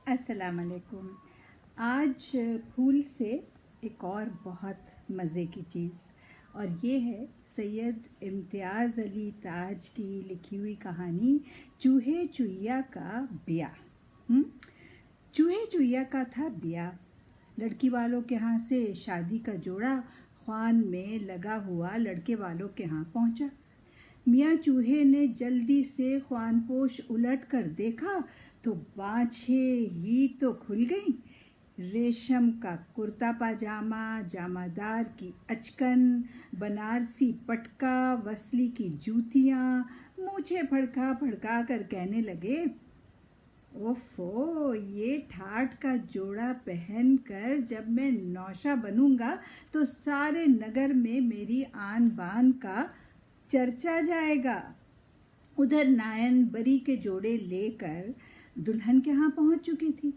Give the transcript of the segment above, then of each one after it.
अस्सलाम वालेकुम। आज फूल से एक और बहुत मज़े की चीज़, और ये है सैयद इम्तियाज़ अली ताज की लिखी हुई कहानी चूहे चुईया का ब्याह। चूहे चुईया का था ब्याह। लड़की वालों के यहाँ से शादी का जोड़ा ख्वान में लगा हुआ लड़के वालों के यहाँ पहुँचा। मियाँ चूहे ने जल्दी से ख्वानपोश उलट कर देखा तो बाछें ही तो खुल गईं। रेशम का कुर्ता पाजामा, जामादार की अचकन, बनारसी पटका, वसली की जूतियाँ, मूछें फड़का फड़का कर कहने लगे, ओफो, ये ठाठ का जोड़ा पहनकर जब मैं नौशा बनूंगा तो सारे नगर में मेरी आन बान का चर्चा जाएगा। उधर नायन बरी के जोड़े लेकर दुल्हन के यहाँ पहुँच चुकी थी।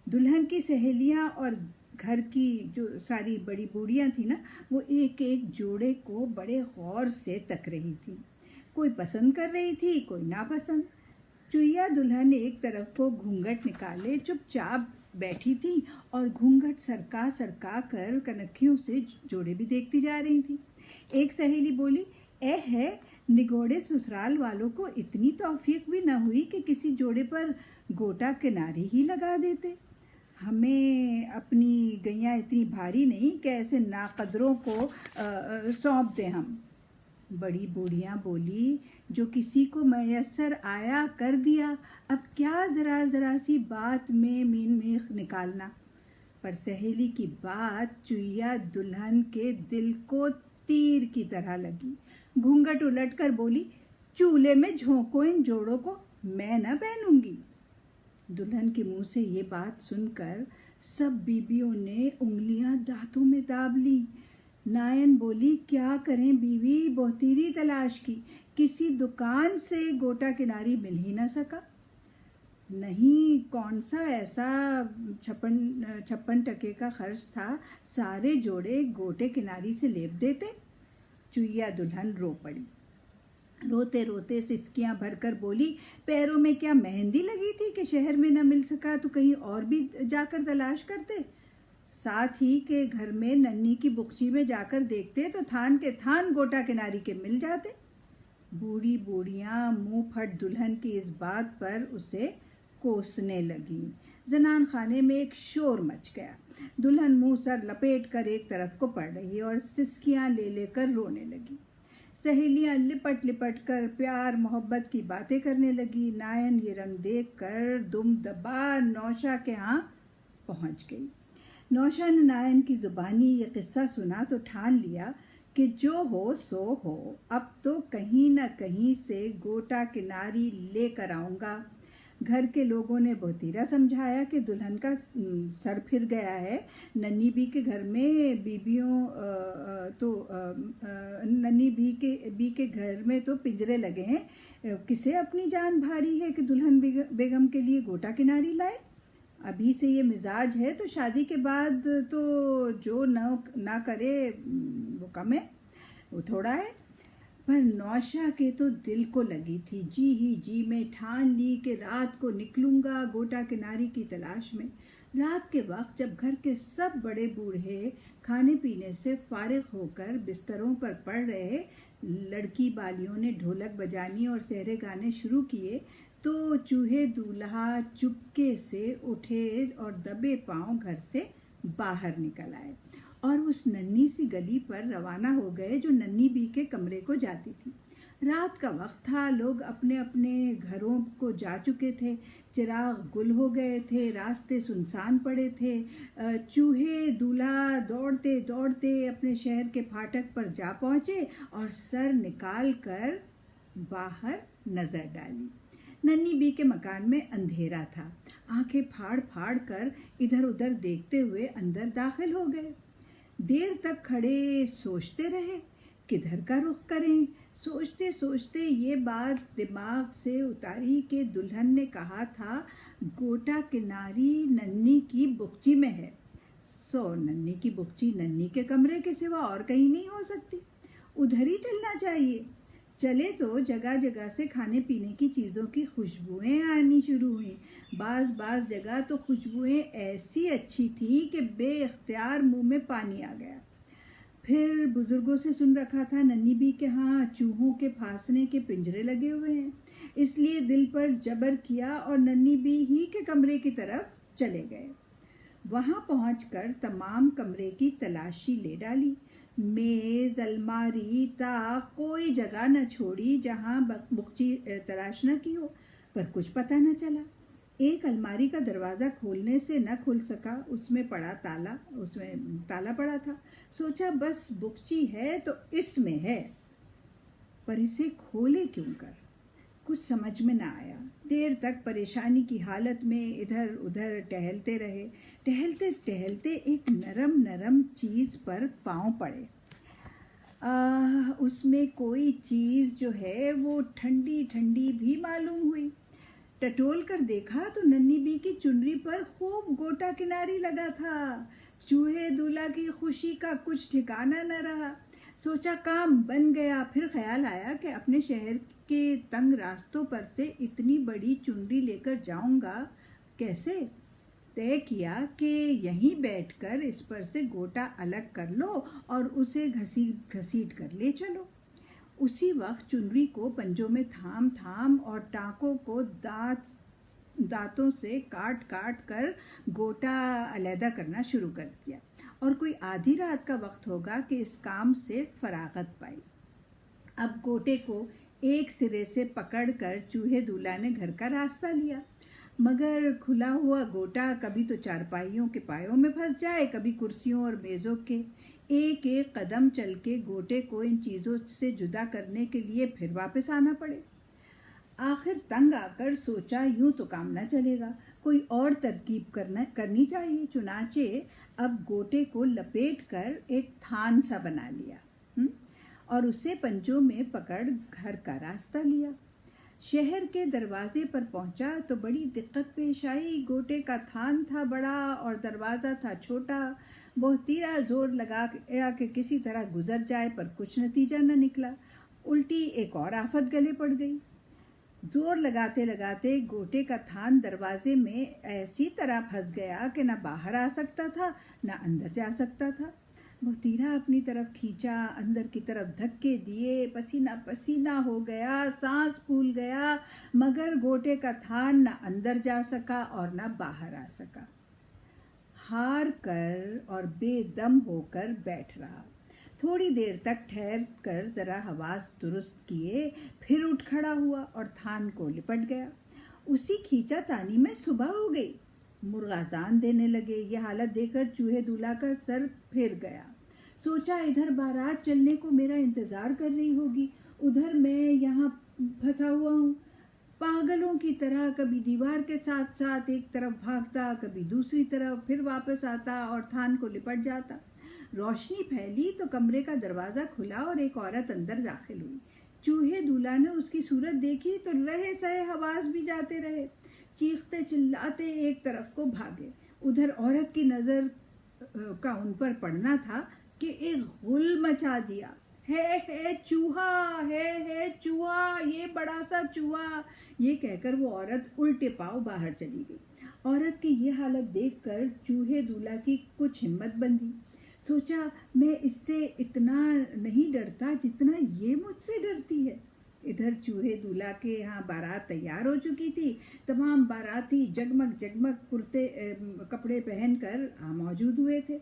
दुल्हन की सहेलियाँ और घर की जो सारी बड़ी बूढ़ियाँ थी ना, वो एक एक जोड़े को बड़े गौर से तक रही थी। कोई पसंद कर रही थी, कोई नापसंद। चुईया दुल्हन एक तरफ को घूंघट निकाले चुपचाप बैठी थी और घूंघट सरका सरका कर कनखियों से जोड़े भी देखती जा रही थी। एक सहेली बोली, ए है, निगोड़े ससुराल वालों को इतनी तौफीक भी न हुई कि किसी जोड़े पर गोटा किनारी ही लगा देते। हमें अपनी गैया इतनी भारी नहीं कि ऐसे नाकदरों को सौंप दें हम। बड़ी बूढ़ियाँ बोली, जो किसी को मैसर आया कर दिया, अब क्या ज़रा ज़रा सी बात में मीन मीख निकालना। पर सहेली की बात चुईया दुल्हन के दिल को तीर की तरह लगी। घूंघट उलट कर बोली, चूल्हे में झोंको इन जोड़ों को, मैं न पहनूंगी। दुल्हन के मुंह से ये बात सुनकर सब बीबियों ने उंगलियां दांतों में दाब ली। नायन बोली, क्या करें बीवी, बहुतीरी तलाश की, किसी दुकान से गोटा किनारी मिल ही ना सका। नहीं, कौन सा ऐसा छप्पन टके का खर्च था, सारे जोड़े गोटे किनारी से लेप देते। चुईया दुल्हन रो पड़ी। रोते रोते सिसकियां भरकर बोली, पैरों में क्या मेहंदी लगी थी कि शहर में न मिल सका तो कहीं और भी जाकर तलाश करते। साथ ही के घर में नन्ही की बुक्ची में जाकर देखते तो थान के थान गोटा किनारी के मिल जाते। बूढ़ी बूढ़ियां मुंह फट दुल्हन की इस बात पर उसे कोसने लगी। जनान खाने में एक शोर मच गया। दुल्हन मुंह सर लपेट कर एक तरफ को पड़ रही और सिसकियां ले लेकर रोने लगी। सहेलियां लिपट लिपट कर प्यार मोहब्बत की बातें करने लगी। नायन ये रंग देख कर दुम दबा नौशा के यहाँ पहुँच गई। नौशा ने नायन की जुबानी ये किस्सा सुना तो ठान लिया कि जो हो सो हो, अब तो कहीं न कहीं से गोटा किनारी लेकर आऊँगा। घर के लोगों ने बहुतीरा समझाया कि दुल्हन का सर फिर गया है। नन्ही बी के घर में बीबियों नन्ही बी के घर में तो पिंजरे लगे हैं। किसे अपनी जान भारी है कि दुल्हन बेगम के लिए गोटा किनारी लाए। अभी से ये मिजाज है तो शादी के बाद तो जो ना करे वो कम है, वो थोड़ा है। पर नौशा के तो दिल को लगी थी। जी ही जी में ठान ली कि रात को निकलूंगा गोटा किनारी की तलाश में। रात के वक्त जब घर के सब बड़े बूढ़े खाने पीने से फारिग होकर बिस्तरों पर पड़ रहे, लड़की बालियों ने ढोलक बजानी और सहरे गाने शुरू किए तो चूहे दूल्हा चुपके से उठे और दबे पांव घर से बाहर निकल आए और उस नन्ही सी गली पर रवाना हो गए जो नन्ही बी के कमरे को जाती थी। रात का वक्त था, लोग अपने अपने घरों को जा चुके थे। चिराग गुल हो गए थे, रास्ते सुनसान पड़े थे। चूहे दूल्हा दौड़ते दौड़ते अपने शहर के फाटक पर जा पहुँचे और सर निकाल कर बाहर नज़र डाली। नन्ही बी के मकान में अंधेरा था। आंखें फाड़ फाड़ कर इधर उधर देखते हुए अंदर दाखिल हो गए। देर तक खड़े सोचते रहे किधर का रुख करें। सोचते सोचते ये बात दिमाग से उतारी कि दुल्हन ने कहा था गोटा किनारी नन्ही की बुक्ची में है। सो नन्ही की बुक्ची नन्ही के कमरे के सिवा और कहीं नहीं हो सकती, उधर ही चलना चाहिए। چلے تو جگہ جگہ سے کھانے پینے کی چیزوں کی خوشبوئیں آنی شروع ہوئیں۔ بعض جگہ تو خوشبوئیں ایسی اچھی تھیں کہ بے اختیار منہ میں پانی آ گیا۔ پھر بزرگوں سے سن رکھا تھا ننھی بی کے ہاں چوہوں کے پھانسنے کے پنجرے لگے ہوئے ہیں، اس لیے دل پر جبر کیا اور ننھی بی ہی کے کمرے کی طرف چلے گئے۔ وہاں پہنچ کر تمام کمرے کی تلاشی لے ڈالی، میز، الماری، طاق، کوئی جگہ نہ چھوڑی جہاں بگچی تلاش نہ کی ہو، پر کچھ پتہ نہ چلا۔ ایک الماری کا دروازہ کھولنے سے نہ کھل سکا، اس میں تالا پڑا تھا۔ سوچا بس بگچی ہے تو اس میں ہے، پر اسے کھولے کیوں کر؟ کچھ سمجھ میں نہ آیا۔ دیر تک پریشانی کی حالت میں ادھر ادھر ٹہلتے رہے۔ ٹہلتے ٹہلتے ایک نرم چیز پر پاؤں پڑے۔ اس میں کوئی چیز جو ہے وہ ٹھنڈی ٹھنڈی بھی معلوم ہوئی۔ ٹٹول کر دیکھا تو ننھی بی کی چنری پر خوب گوٹا کناری لگا تھا۔ چوہے دولہا کی خوشی کا کچھ ٹھکانہ نہ رہا۔ سوچا کام بن گیا۔ پھر خیال آیا کہ اپنے شہر کے تنگ راستوں پر سے اتنی بڑی چنری لے کر جاؤں گا کیسے؟ طے کیا کہ یہیں بیٹھ کر اس پر سے گوٹا الگ کر لو اور اسے گھسیٹ کر لے چلو۔ اسی وقت چنری کو پنجوں میں تھام اور ٹانکوں کو دانتوں سے کاٹ کر گوٹا علیحدہ کرنا شروع کر دیا، اور کوئی آدھی رات کا وقت ہوگا کہ اس کام سے فراغت پائی۔ اب گوٹے کو ایک سرے سے پکڑ کر چوہے دولہا نے گھر کا راستہ لیا، مگر کھلا ہوا گوٹا کبھی تو چارپائیوں کے پایوں میں پھنس جائے، کبھی کرسیوں اور میزوں کے۔ ایک قدم چل کے گوٹے کو ان چیزوں سے جدا کرنے کے لیے پھر واپس آنا پڑے۔ آخر تنگ آ کر سوچا یوں تو کام نہ چلے گا، کوئی اور ترکیب کرنی چاہیے۔ چنانچہ اب گوٹے کو لپیٹ کر ایک تھان سا بنا لیا اور اسے پنجوں میں پکڑ گھر کا راستہ لیا۔ شہر کے دروازے پر پہنچا تو بڑی دقت پیش آئی۔ گوٹے کا تھان تھا بڑا اور دروازہ تھا چھوٹا۔ بہت تیرا زور لگا کہ کسی طرح گزر جائے، پر کچھ نتیجہ نہ نکلا، الٹی ایک اور آفت گلے پڑ گئی۔ زور لگاتے گوٹے کا تھان دروازے میں ایسی طرح پھنس گیا کہ نہ باہر آ سکتا تھا نہ اندر جا سکتا تھا۔ بحتیرہ اپنی طرف کھینچا، اندر کی طرف دھکے دیے، پسینہ پسینہ ہو گیا، سانس پھول گیا، مگر گوٹے کا تھان نہ اندر جا سکا اور نہ باہر آ سکا۔ ہار کر اور بے دم ہو کر بیٹھ رہا۔ تھوڑی دیر تک ٹھہر کر ذرا حواس درست کیے، پھر اٹھ کھڑا ہوا اور تھان کو لپٹ گیا۔ اسی کھینچا تانی میں صبح ہو گئی۔ مرغازان دینے لگے۔ یہ حالت دیکھ کر چوہے دولہا کا سر پھر گیا۔ سوچا ادھر بارات چلنے کو میرا انتظار کر رہی ہوگی، ادھر میں یہاں پھنسا ہوا ہوں، پاگلوں کی طرح کبھی دیوار کے ساتھ ایک طرف بھاگتا، کبھی دوسری طرف، پھر واپس آتا اور تھان کو لپٹ جاتا۔ روشنی پھیلی تو کمرے کا دروازہ کھلا اور ایک عورت اندر داخل ہوئی۔ چوہے دولہا نے اس کی صورت دیکھی تو رہے سہے حواس بھی جاتے رہے۔ چیختے چلاتے ایک طرف کو بھاگے۔ ادھر عورت کی نظر کا ان پر پڑنا تھا کہ ایک غل مچا دیا۔ ہے چوہا، ہے چوہا، یہ بڑا سا چوہا، یہ کہہ کر وہ عورت الٹے پاؤں باہر چلی گئی۔ عورت کی یہ حالت دیکھ کر چوہے دولہا کی کچھ ہمت بندھی۔ سوچا میں اس سے اتنا نہیں ڈرتا جتنا یہ مجھ سے ڈرتی ہے۔ ادھر چوہے دولہا کے یہاں بارات تیار ہو چکی تھی۔ تمام باراتی جگمگ کپڑے پہن کر موجود ہوئے تھے۔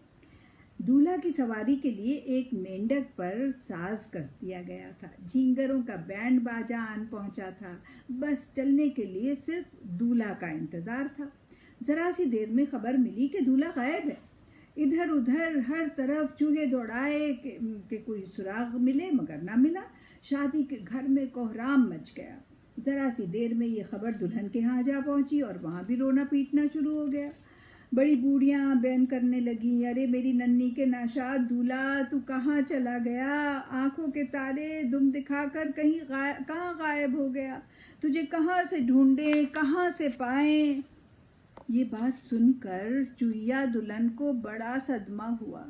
دولہا کی سواری کے لیے ایک مینڈک پر ساز کس دیا گیا تھا۔ جھینگروں کا بینڈ باجا آن پہنچا تھا۔ بس چلنے کے لیے صرف دولہا کا انتظار تھا۔ ذرا سی دیر میں خبر ملی کہ دولہا غائب ہے۔ ادھر ادھر ہر طرف چوہے دوڑائے کہ کوئی سراغ ملے، مگر نہ ملا۔ شادی کے گھر میں کوہرام مچ گیا۔ ذرا سی دیر میں یہ خبر دلہن کے ہاں جا پہنچی اور وہاں بھی رونا پیٹنا شروع ہو گیا۔ بڑی بوڑھیاں بیان کرنے لگیں، ارے میری ننھی کے ناشاد دولہا، تو کہاں چلا گیا؟ آنکھوں کے تارے دم دکھا کر کہاں غائب ہو گیا؟ تجھے کہاں سے ڈھونڈیں، کہاں سے پائیں؟ یہ بات سن کر چوہیا دلہن کو بڑا صدمہ ہوا۔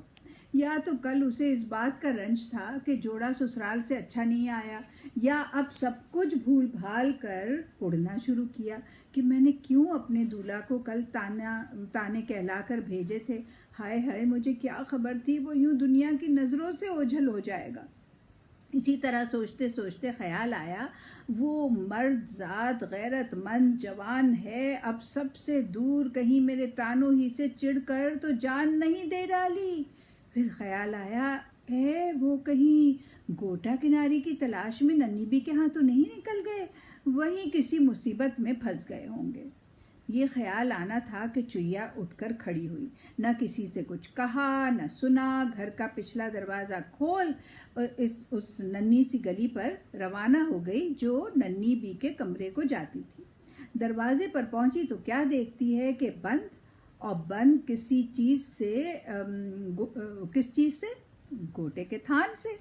या तो कल उसे इस बात का रंज था कि जोड़ा ससुराल से अच्छा नहीं आया, या अब सब कुछ भूल भाल कर उड़ना शुरू किया कि मैंने क्यों अपने दूल्हा को कल ताने कहला कर भेजे थे। हाय हाय, मुझे क्या खबर थी वो यूं दुनिया की नज़रों से ओझल हो जाएगा। इसी तरह सोचते सोचते ख्याल आया, वो मर्द ज़ात गैरतमंद जवान है, अब सबसे दूर कहीं मेरे तानों ही से चिढ़कर तो जान नहीं दे डाली। फिर ख्याल आया, वो कहीं गोटा किनारी की तलाश में नन्ही बी के यहाँ तो नहीं निकल गए, वहीं किसी मुसीबत में फंस गए होंगे। ये ख्याल आना था कि चुईया उठकर खड़ी हुई, न किसी से कुछ कहा न सुना, घर का पिछला दरवाज़ा खोल उस नन्ही सी गली पर रवाना हो गई जो नन्ही बी के कमरे को जाती थी। दरवाजे पर पहुंची तो क्या देखती है कि बंद, और बंद किसी चीज़ से किस चीज़ से? गोटे के थान से।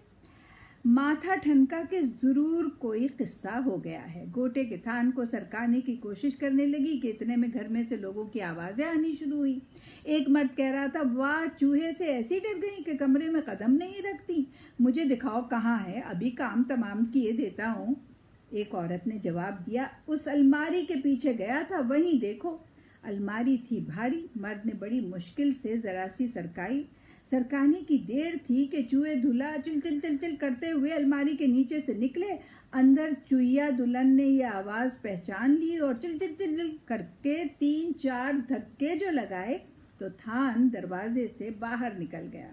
माथा ठनका के ज़रूर कोई किस्सा हो गया है। गोटे के थान को सरकाने की कोशिश करने लगी कि इतने में घर में से लोगों की आवाज़ें आनी शुरू हुई। एक मर्द कह रहा था, वाह, चूहे से ऐसी डर गई कि कमरे में कदम नहीं रखती, मुझे दिखाओ कहाँ है, अभी काम तमाम किए देता हूँ। एक औरत ने जवाब दिया, उस अलमारी के पीछे गया था, वहीं देखो। अलमारी थी भारी। मर्द ने बड़ी मुश्किल से ज़रा सी सरकाने की देर थी कि चूहे दूल्हा चिल चिल चिल चिल करते हुए अलमारी के नीचे से निकले। अंदर चुईया दुल्हन ने यह आवाज़ पहचान ली और चिल चिल चिल करके 3-4 धक्के जो लगाए तो थान दरवाजे से बाहर निकल गया।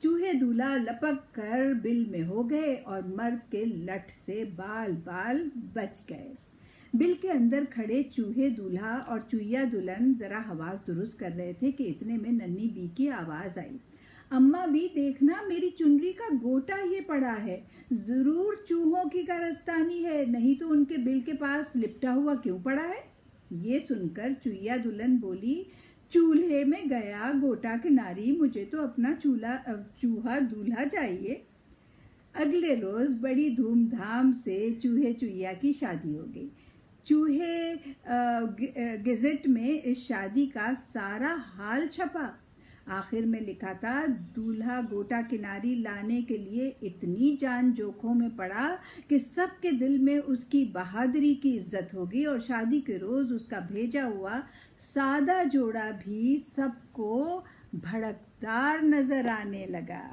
चूहे दूल्हा लपक कर बिल में हो गए और मर्द के लठ से बाल बाल बच गए। बिल के अंदर खड़े चूहे दूल्हा और चुईया दुल्हन जरा हवास दुरुस्त कर रहे थे कि इतने में नन्ही बी की आवाज़ आई, अम्मा भी देखना, मेरी चुनरी का गोटा ये पड़ा है, जरूर चूहों की कारस्तानी है, नहीं तो उनके बिल के पास लिपटा हुआ क्यों पड़ा है। ये सुनकर चुईया दुल्हन बोली, चूल्हे में गया गोटा किनारी, मुझे तो अपना चूहा दूल्हा चाहिए। अगले रोज बड़ी धूमधाम से चूहे चुईया की शादी हो गई। चूहे गेजेट में इस शादी का सारा हाल छपा। आखिर में लिखा था, दूल्हा गोटा किनारी लाने के लिए इतनी जान जोखों में पड़ा कि सबके दिल में उसकी बहादुरी की इज्जत होगी और शादी के रोज उसका भेजा हुआ सादा जोड़ा भी सबको भड़कदार नजर आने लगा।